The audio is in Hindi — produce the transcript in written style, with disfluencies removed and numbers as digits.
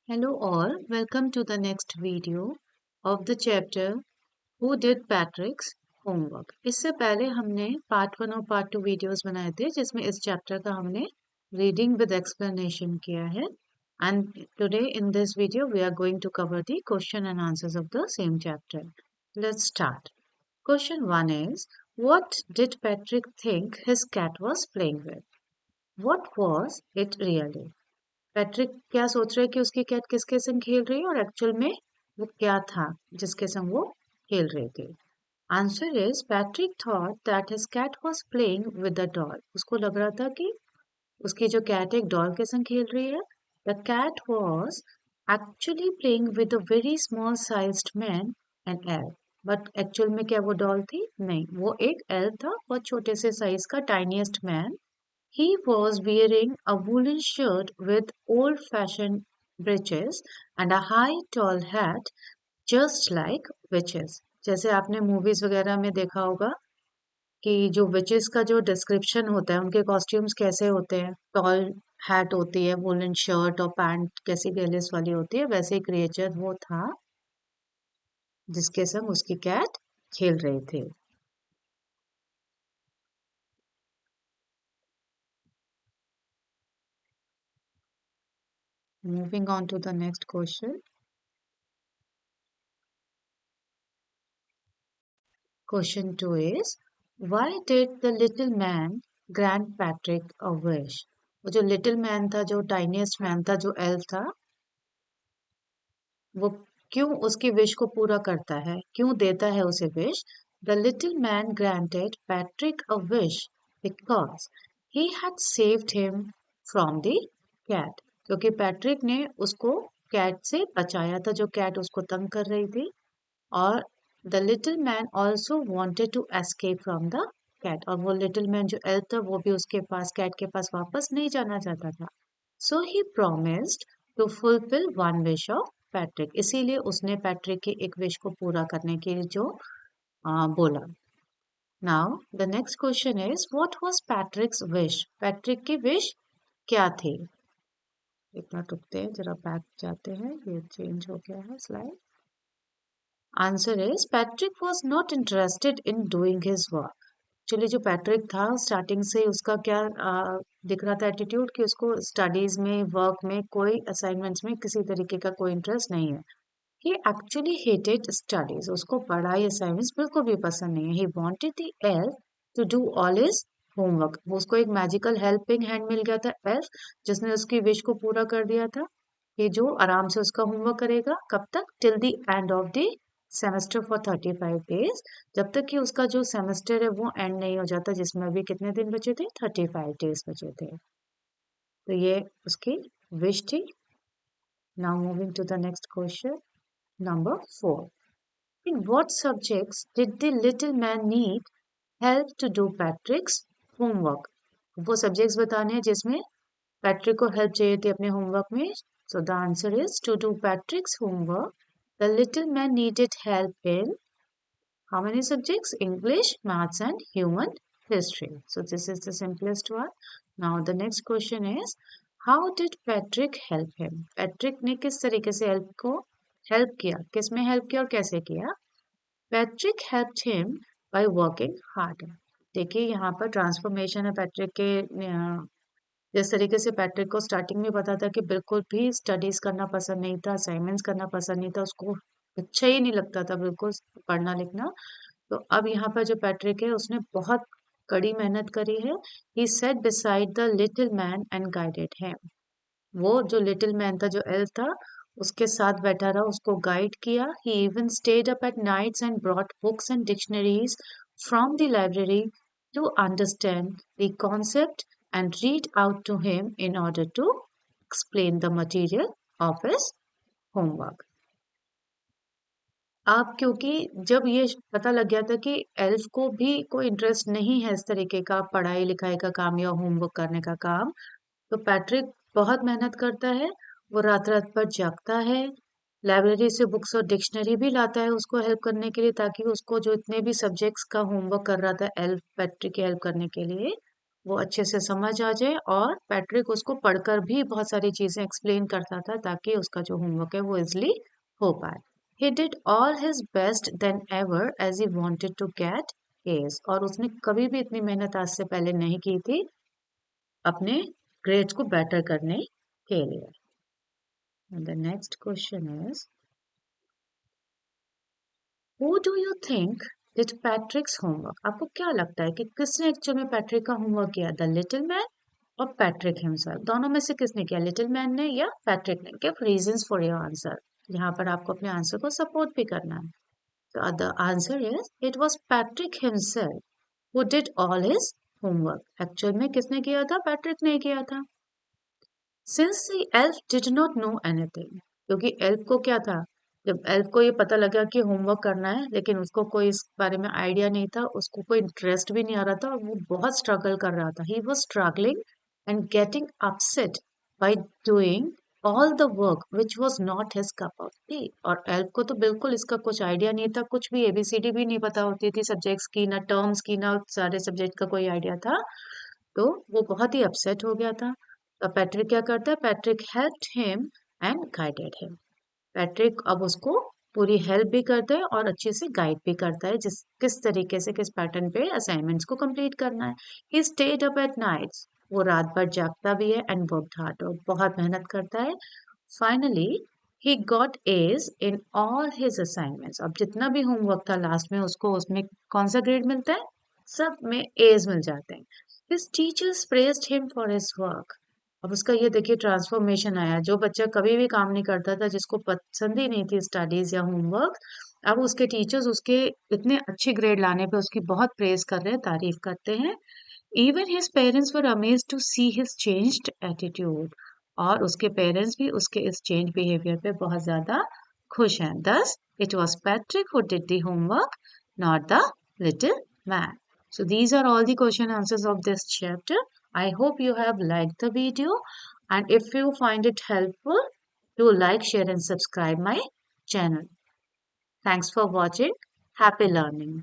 Hello all, welcome to the next video of the chapter Who Did Patrick's Homework। इससे पहले हमने पार्ट 1 और पार्ट 2 वीडियोस बनाए थे जिसमें इस चैप्टर का हमने रीडिंग विद एक्सप्लेनेशन किया है and today in this video we are going to cover the question and answers of the same chapter. Let's start. Question 1 is, what did Patrick think his cat was playing with? What was it really? Patrick क्या सोच रहा है कि उसकी कैट किसके संग खेल रही है और एक्चुअल में वो क्या था जिसके संग वो खेल रही थी। Answer is Patrick thought that his cat was playing with the doll. उसको लग रहा था कि उसकी जो कैट एक डॉल के संग खेल रही है। The cat was actually playing with a very small sized man and elf. But actual में क्या वो डॉल थी? नहीं, वो एक एल्फ था, बहुत छोटे से साइज का tiniest man. He was wearing a woolen shirt with old-fashioned breeches and a high tall hat just like witches। जैसे आपने मूवीज वगैरह में देखा होगा कि जो विचेस का जो डिस्क्रिप्शन होता है उनके कॉस्ट्यूम्स कैसे होते हैं, टॉल हैट होती है, वुलन शर्ट और पैंट कैसी गेलिस वाली होती है, वैसे ही क्रिएचर वो था जिसके संग उसकी कैट खेल रही थी। Moving on to the next question. Question 2 is, why did the little man grant Patrick a wish? वो जो लिटिल मैन था, जो टाइनीस्ट मैन था, जो एल्फ था, वो क्यों उसकी विश को पूरा करता है, क्यों देता है उसे wish? The little man granted Patrick a wish because he had saved him from the cat. क्योंकि पैट्रिक ने उसको कैट से बचाया था, जो कैट उसको तंग कर रही थी। और the little man also wanted to escape from the cat. और वो लिटिल मैन जो एल्फ था वो भी उसके पास, कैट के पास वापस नहीं जाना चाहता था। So he promised to fulfil one wish of Patrick. इसीलिए उसने पैट्रिक की एक विश को पूरा करने के लिए जो बोला। Now the next question is, what was पैट्रिक्स wish? Patrick की विश क्या थी? इतना टुकते हैं, जरा बैक जाते हैं, ये चेंज हो गया है slide. Answer is Patrick was not interested in doing his work. Actually जो पैट्रिक था स्टार्टिंग से उसका क्या दिख रहा था एटीट्यूड कि उसको स्टडीज में, वर्क में, कोई असाइनमेंट्स में किसी तरीके का कोई इंटरेस्ट नहीं है। He actually hated studies. उसको पढ़ाई असाइनमेंट्स बिल्कुल भी पसंद नहीं है। He wanted the elf to do all his homework. उसको एक मैजिकल हेल्पिंग हैंड मिल गया था एल्फ, जिसने उसकी विश को पूरा कर दिया था कि जो आराम से उसका होमवर्क करेगा। कब तक? Till the end of the semester for 35 days. जब तक कि उसका जो सेमेस्टर है वो एंड नहीं हो जाता, जिसमें अभी कितने दिन बचे थे? 35 डेज बचे थे। तो ये उसकी विश थी। Now moving to the next question number 4। In what subjects did the little man need help to do Patrick's homework? वो सब्जेक्ट्स बताने हैं जिसमें पैट्रिक को हेल्प चाहिए थी अपने होमवर्क में। So the answer is, to do Patrick's homework, the little man needed help in how many subjects? English, maths and human history. So this is the simplest one. Now the next question is, how did Patrick help him? Patrick ने किस तरीके से हेल्प किया, किस में हेल्प किया और कैसे किया? Patrick helped him by working hard. देखिए यहाँ पर ट्रांसफॉर्मेशन है पैट्रिक के। जिस तरीके से पैट्रिक को स्टार्टिंग में पता था कि बिल्कुल भी स्टडीज करना पसंद नहीं था, असाइनमेंट्स करना पसंद नहीं था, उसको अच्छा ही नहीं लगता था बिल्कुल पढ़ना लिखना। तो अब यहाँ पर जो पैट्रिक है उसने बहुत कड़ी मेहनत करी है। He sat beside the little man and guided him. वो जो लिटिल मैन था, जो एल्फ था, उसके साथ बैठा रहा, उसको गाइड किया। He even stayed up at nights and brought books and dictionaries from the library to understand the concept and read out to him in order to explain the material of his homework. अब क्योंकि जब ये पता लग गया था कि एल्फ को भी कोई इंटरेस्ट नहीं है इस तरीके का पढ़ाई लिखाई का काम या होमवर्क करने का काम, तो पैट्रिक बहुत मेहनत करता है। वो रात रात भर जागता है, लाइब्रेरी से बुक्स और डिक्शनरी भी लाता है उसको हेल्प करने के लिए, ताकि उसको जो इतने भी सब्जेक्ट्स का होमवर्क कर रहा था एल्फ पैट्रिक की हेल्प करने के लिए, वो अच्छे से समझ आ जाए, और पैट्रिक उसको पढ़कर भी बहुत सारी चीजें एक्सप्लेन करता था ताकि उसका जो होमवर्क है वो इजली हो पाए। He did all his best than ever as he wanted to get A's, और उसने कभी भी इतनी मेहनत आज से पहले नहीं की थी अपने ग्रेड्स को बेटर करने के लिए। And the next question is, who do you think did Patrick's homework? आपको क्या लगता है कि किसने एक्चुअल में पैट्रिक का होमवर्क किया, द लिटिल मैन और पैट्रिक हिमसेल्फ? दोनों में से किसने किया, लिटिल मैन ने या पैट्रिक ने? Give reasons for your answer. यहाँ पर आपको अपने आंसर को सपोर्ट भी करना है। So the answer is it was Patrick himself who did all his homework. Actual में किसने किया था, पैट्रिक ने किया था। Since the elf did not know anything, क्योंकि एल्फ को क्या था, जब एल्फ को ये पता लगा कि होमवर्क करना है लेकिन उसको कोई इस बारे में आइडिया नहीं था, उसको कोई इंटरेस्ट भी नहीं आ रहा था और वो बहुत स्ट्रगल कर रहा था। He was struggling and getting upset by doing all the work which was not his cup of T. और एल्फ को तो बिल्कुल इसका कुछ आइडिया नहीं था, कुछ भी एबीसीडी भी नहीं पता होती थी सब्जेक्ट्स की, ना टर्म्स की, ना सारे सब्जेक्ट का कोई आइडिया था। तो वो बहुत ही अपसेट हो गया था। तो पैट्रिक क्या करता है, Patrick helped him and guided him. Patrick अब उसको पूरी हेल्प भी करता है और अच्छे से गाइड भी करता है, जिस किस तरीके से किस पैटर्न पे असाइनमेंट्स को कंप्लीट करना है। He stayed up at nights, वो रात भर जागता भी है, एंड वर्कड हार्ड, और बहुत मेहनत करता है। Finally he got A's in all his assignments. अब जितना भी होमवर्क था लास्ट में उसको उसमें कौन सा ग्रेड मिलता है, सब में एज मिल जाते हैं। His teachers praised him for his work. अब उसका ये देखिए ट्रांसफॉर्मेशन आया, जो बच्चा कभी भी काम नहीं करता था, जिसको पसंद ही नहीं थी स्टडीज या होमवर्क, अब उसके टीचर्स उसके इतने अच्छे ग्रेड लाने पे उसकी बहुत प्रेज कर रहे हैं, तारीफ करते हैं। Even his parents were amazed to see his changed attitude, और उसके पेरेंट्स भी उसके इस चेंज बिहेवियर पे बहुत ज्यादा खुश हैं। Thus it was Patrick who did the homework, not the little man. So these are all the question answers of this chapter. I hope you have liked the video, and if you find it helpful, do like, share and subscribe my channel. Thanks for watching. Happy learning.